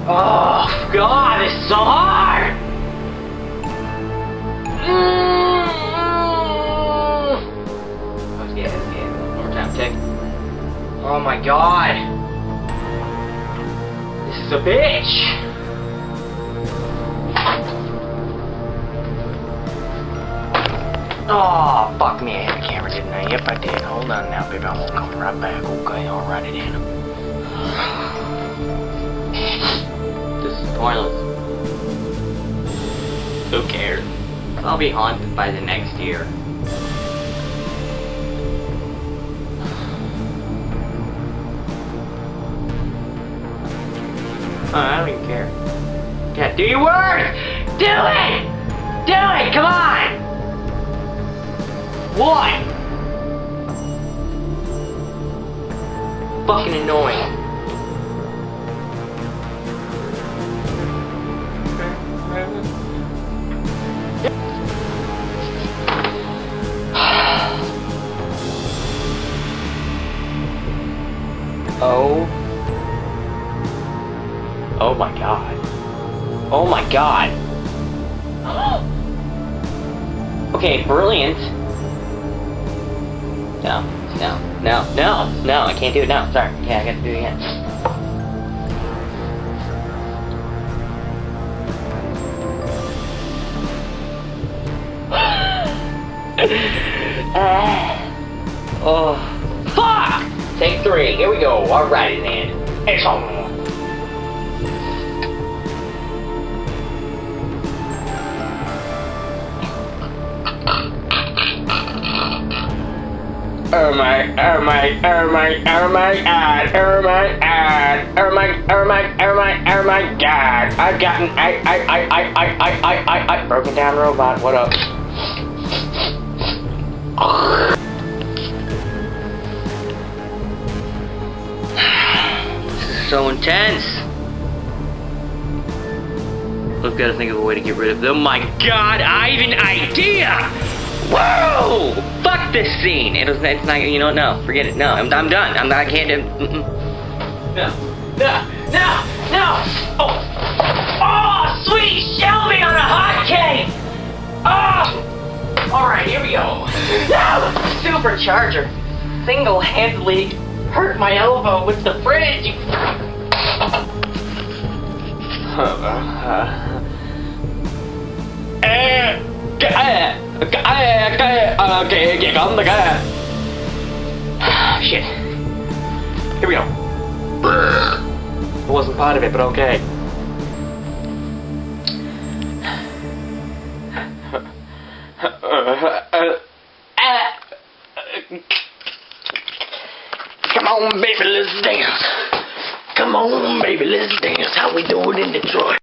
Oh, God, this is so hard! Let's get it. One more time, tick. Oh my God! This is a bitch! Oh, fuck me, I hit the camera, didn't I? Yep, I did. Hold on now, baby, I'm gonna come right back, okay? Alrighty then. This is pointless. Who cares? I'll be haunted by the next year. Oh, I don't even care. Yeah, do your work! Do it! Do it! Come on! What? Fucking annoying. Oh. Oh my God. Oh my God. Okay, brilliant. No, I can't do it now. Sorry. Yeah, I gotta do it again. Oh, fuck! Take 3. Here we go. Alrighty then. It's on. Oh my God! I've gotten broken down robot. What up? This is so intense. We've got to think of a way to get rid of them. Oh my God! I have an idea. Whoa! Fuck this scene! It's not, you know, no, forget it. No, I'm done. I can't do. No. Oh, sweet Shelby on a hot cake! Oh! Alright, here we go. No! Supercharger single-handedly hurt my elbow with the fridge. Shit. Here we go. I wasn't part of it, but okay. Come on, baby, let's dance. Come on, baby, let's dance. How we doing in Detroit?